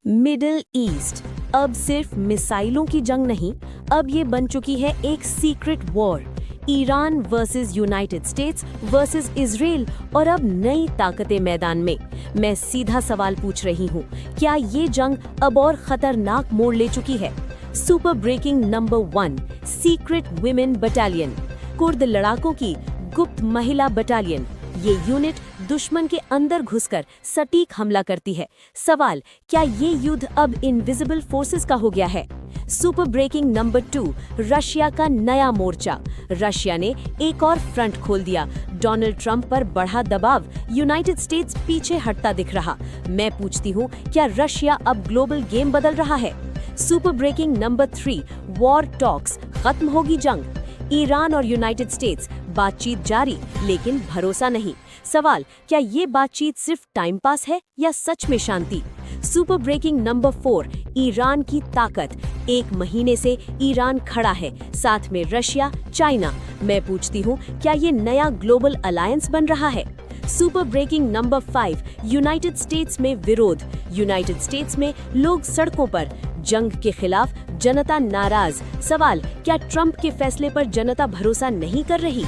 Middle east अब सिर्फ मिसाइलों की जंग नहीं, अब ये बन चुकी है एक secret war. Iran versus United states versus Israel और अब नई ताकतें मैदान में। मैं सीधा सवाल पूछ रही हूँ, क्या ये जंग अब और खतरनाक मोड़ ले चुकी है? Super breaking number 1, secret women battalion, कुर्द लड़ाकों की गुप्त महिला बटालियन। ये यूनिट दुश्मन के अंदर घुसकर सटीक हमला करती है। सवाल, क्या ये युद्ध अब इनविजिबल फोर्सेस का हो गया है? सुपर ब्रेकिंग नंबर 2, रशिया का नया मोर्चा। रशिया ने एक और फ्रंट खोल दिया। डोनाल्ड ट्रंप पर बढ़ा दबाव, यूनाइटेड स्टेट्स पीछे हटता दिख रहा। मैं पूछती हूँ, क्या रशिया अब ग्लोबल गेम बदल रहा है? Super breaking number 3, war talks, खत्म होगी जंग। ईरान और यूनाइटेड स्टेट्स बातचीत जारी, लेकिन भरोसा नहीं। सवाल, क्या ये बातचीत सिर्फ टाइम पास है या सच में शांति? सुपर ब्रेकिंग नंबर 4, ईरान की ताकत। 1 महीने से ईरान खड़ा है, साथ में रशिया, चाइना। मैं पूछती हूँ, क्या ये नया ग्लोबल अलायंस बन रहा है? Super breaking number 5, United States में विरोध। यूनाइटेड स्टेट्स में लोग सड़कों पर, जंग के खिलाफ जनता नाराज। सवाल, क्या ट्रंप के फैसले पर जनता भरोसा नहीं कर रही?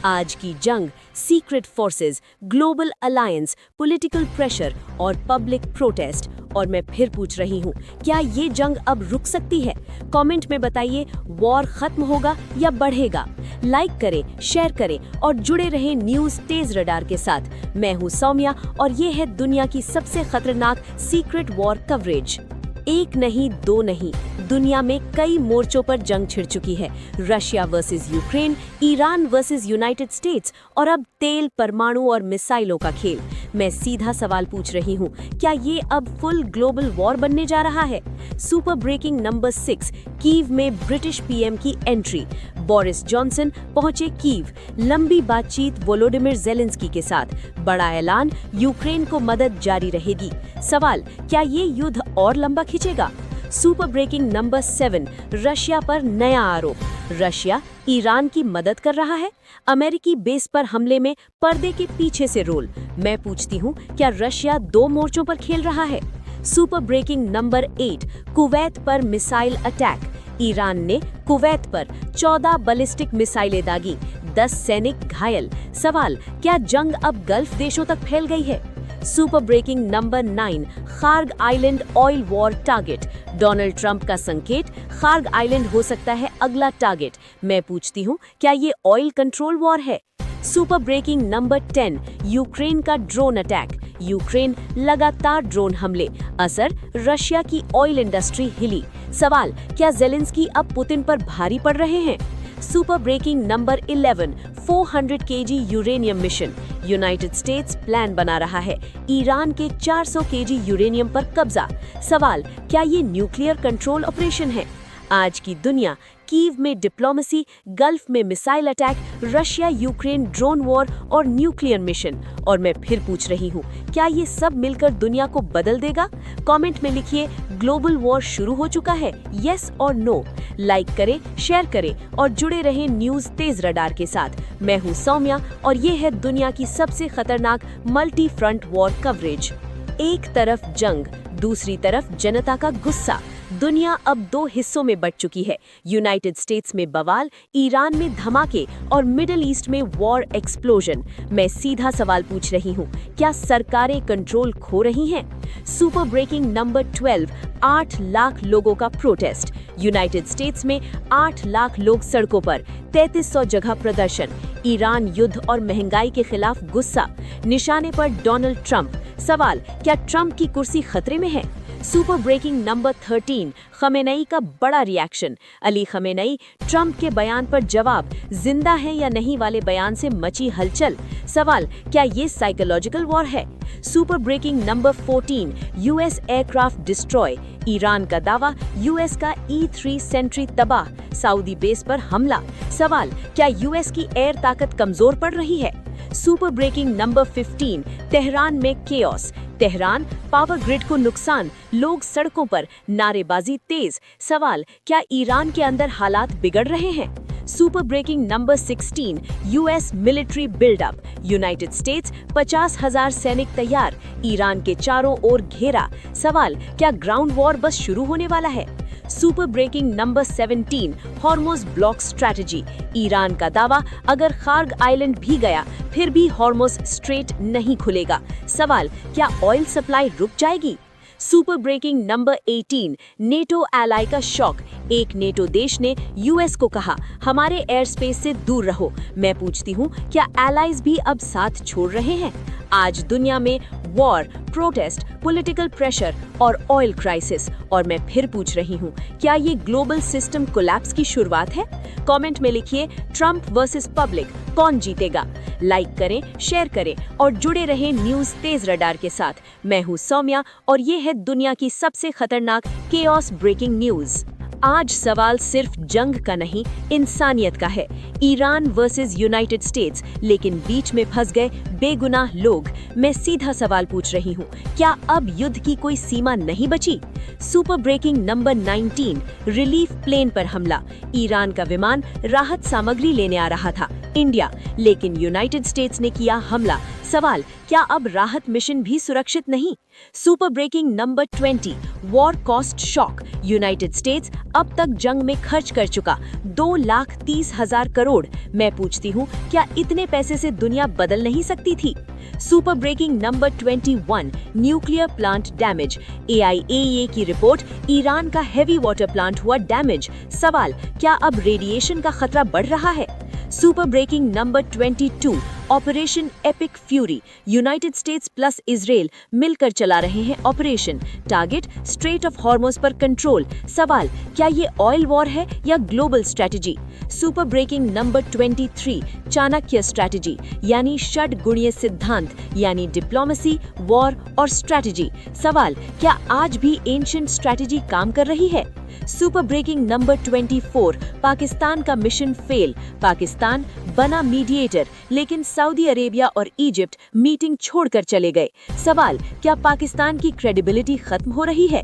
आज की जंग, secret forces, global alliance, political pressure और पब्लिक प्रोटेस्ट। और मैं फिर पूछ रही हूँ, क्या ये जंग अब रुक सकती है? कमेंट में बताइए, वॉर खत्म होगा या बढ़ेगा? लाइक करें, शेयर करें और जुड़े रहें न्यूज़ तेज रडार के साथ। मैं हूँ सौम्या और ये है दुनिया की सबसे खतरनाक सीक्रेट वॉर कवरेज। 1 नहीं, 2 नहीं, दुनिया में कई मोर्चों पर जंग छिड़ चुकी है। Russia versus Ukraine, Iran versus United states और अब तेल, परमाणु और मिसाइलों का खेल। मैं सीधा सवाल पूछ रही हूँ, क्या ये अब फुल ग्लोबल वॉर बनने जा रहा है? सुपर ब्रेकिंग नंबर 6, कीव में ब्रिटिश पीएम की एंट्री। बोरिस जॉनसन पहुंचे कीव, लंबी बातचीत वोलोडिमिर ज़ेलेंस्की के साथ। बड़ा ऐलान, यूक्रेन को मदद जारी रहेगी। सवाल, क्या ये युद्ध और लंबा खिंचेगा? सुपर ब्रेकिंग नंबर 7, रशिया पर नया आरोप। रशिया ईरान की मदद कर रहा है, अमेरिकी बेस पर हमले में पर्दे के पीछे से रोल। मैं पूछती हूँ, क्या रशिया 2 मोर्चों पर खेल रहा है? सुपर ब्रेकिंग नंबर 8, कुवैत पर मिसाइल अटैक। ईरान ने कुवैत पर 14 बैलिस्टिक मिसाइलें दागी, 10 सैनिक घायल। सवाल, क्या जंग अब गल्फ देशों तक फैल गई है? Super breaking number 9, Kharg island oil war target. Donald Trump का संकेत, खार्ग आइलैंड हो सकता है अगला टारगेट। मैं पूछती हूँ, क्या ये ऑयल कंट्रोल वॉर है? सुपर ब्रेकिंग नंबर 10, यूक्रेन का ड्रोन अटैक। यूक्रेन लगातार ड्रोन हमले, असर, रशिया की ऑयल इंडस्ट्री हिली। सवाल, क्या ज़ेलेंस्की अब पुतिन पर भारी पड़ रहे हैं? Super breaking number 11, 400 KG uranium mission. United States plan बना रहा है, ईरान के 400 केजी यूरेनियम पर कब्जा। सवाल, क्या ये न्यूक्लियर कंट्रोल ऑपरेशन है? आज की दुनिया, कीव में डिप्लोमेसी, गल्फ में missile attack, Russia Ukraine drone war और न्यूक्लियर मिशन। और मैं फिर पूछ रही हूँ, क्या ये सब मिलकर दुनिया को बदल देगा? कमेंट में लिखिए, ग्लोबल वॉर शुरू हो चुका है, यस और नो। लाइक करें, शेयर करें और जुड़े रहें न्यूज़ तेज रडार के साथ। मैं हूँ सौम्या और ये है दुनिया की सबसे खतरनाक मल्टी फ्रंट वॉर कवरेज। एक तरफ जंग, दूसरी तरफ जनता का गुस्सा। दुनिया अब 2 हिस्सों में बंट चुकी है। यूनाइटेड स्टेट्स में बवाल, ईरान में धमाके और मिडिल ईस्ट में वॉर एक्सप्लोजन। मैं सीधा सवाल पूछ रही हूँ, क्या सरकारें कंट्रोल खो रही हैं? सुपर ब्रेकिंग नंबर 12, 8 लाख लोगों का प्रोटेस्ट। यूनाइटेड स्टेट्स में 8 लाख लोग सड़कों पर, 3300 जगह प्रदर्शन। ईरान युद्ध और महंगाई के खिलाफ गुस्सा, निशाने पर डोनाल्ड ट्रंप। सवाल, क्या ट्रंप की कुर्सी खतरे में है? सुपर ब्रेकिंग नंबर 13, खमेनेई का बड़ा रिएक्शन। अली खमेनेई ट्रंप के बयान पर जवाब, जिंदा है या नहीं वाले बयान से मची हलचल। सवाल, क्या ये साइकोलॉजिकल वॉर है? Super breaking number 14, US aircraft destroy. Iran का दावा, यूएस का E-3 सेंट्री तबाह, सऊदी बेस पर हमला। सवाल, क्या यूएस की एयर ताकत कमजोर पड़ रही है? सुपर ब्रेकिंग नंबर 15, तेहरान में केओस। तेहरान, पावर ग्रिड को नुकसान, लोग सड़कों पर, नारेबाजी तेज। सवाल, क्या ईरान के अंदर हालात बिगड़ रहे हैं? Super breaking number 16, US military buildup, United States 50,000 सैनिक तैयार, ईरान के चारों ओर घेरा। सवाल, क्या ग्राउंड वॉर बस शुरू होने वाला है? Super breaking number 17, Hormuz block strategy, Iran का दावा, अगर खार्ग आइलैंड भी गया फिर भी हॉर्मुज स्ट्रेट नहीं खुलेगा। सवाल, क्या ऑयल सप्लाई रुक जाएगी? Super breaking number 18, NATO ally का शॉक, एक नेटो देश ने यूएस को कहा, हमारे एयर स्पेस से दूर रहो। मैं पूछती हूँ, क्या एलाइज भी अब साथ छोड़ रहे हैं? आज दुनिया में वॉर, प्रोटेस्ट, पॉलिटिकल प्रेशर और ऑयल क्राइसिस, और मैं फिर पूछ रही हूँ, क्या ये ग्लोबल सिस्टम कोलैप्स की शुरुआत है? कमेंट में लिखिए, ट्रंप वर्सेस पब्लिक, कौन जीतेगा? लाइक करें, शेयर करें और जुड़े रहें न्यूज तेज रडार के साथ। मैं हूँ सौम्या और ये है दुनिया की सबसे खतरनाक केओस ब्रेकिंग न्यूज। आज सवाल सिर्फ जंग का नहीं, इंसानियत का है। ईरान वर्सेस यूनाइटेड स्टेट्स, लेकिन बीच में फंस गए बेगुनाह लोग। मैं सीधा सवाल पूछ रही हूँ, क्या अब युद्ध की कोई सीमा नहीं बची? Super breaking number 19, relief plane पर हमला, ईरान का विमान राहत सामग्री लेने आ रहा था इंडिया, लेकिन यूनाइटेड स्टेट्स ने किया हमला। सवाल, क्या अब राहत मिशन भी सुरक्षित नहीं? Super breaking number 20, war cost shock, United States अब तक जंग में खर्च कर चुका 2,30,000 करोड़। मैं पूछती हूँ, क्या इतने पैसे से दुनिया बदल नहीं सकती थी? Super breaking number 21, nuclear plant damage, AIAEA की रिपोर्ट, ईरान का हेवी वाटर प्लांट हुआ डैमेज। सवाल, क्या अब रेडिएशन का खतरा बढ़ रहा है? Super breaking number 22, operation epic fury, United States plus Israel मिलकर चला रहे हैं operation, target strait of Hormuz पर कंट्रोल। सवाल, क्या ये ऑयल वॉर है या global strategy? Super breaking number 23, Chanakya strategy, यानी षड्गुणीय सिद्धांत, यानी डिप्लोमेसी, वॉर और स्ट्रैटेजी। सवाल, क्या आज भी एंशिएंट स्ट्रैटेजी काम कर रही है? सुपर ब्रेकिंग नंबर 24, पाकिस्तान का मिशन फेल, पाकिस्तान बना मीडिएटर, लेकिन सऊदी अरेबिया और इजिप्ट मीटिंग छोड़कर चले गए। सवाल, क्या पाकिस्तान की क्रेडिबिलिटी खत्म हो रही है?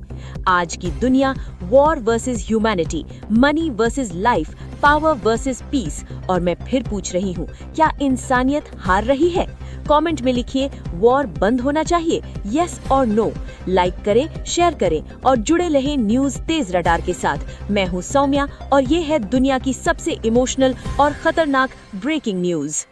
आज की दुनिया war versus humanity, money versus life, power versus peace, और मैं फिर पूछ रही हूँ, क्या इंसानियत हार रही है? कमेंट में लिखिए, वॉर बंद होना चाहिए, यस और नो। लाइक करें, शेयर करें और जुड़े रहें न्यूज तेज रडार के साथ। मैं हूँ सौम्या और ये है दुनिया की सबसे इमोशनल और खतरनाक ब्रेकिंग न्यूज।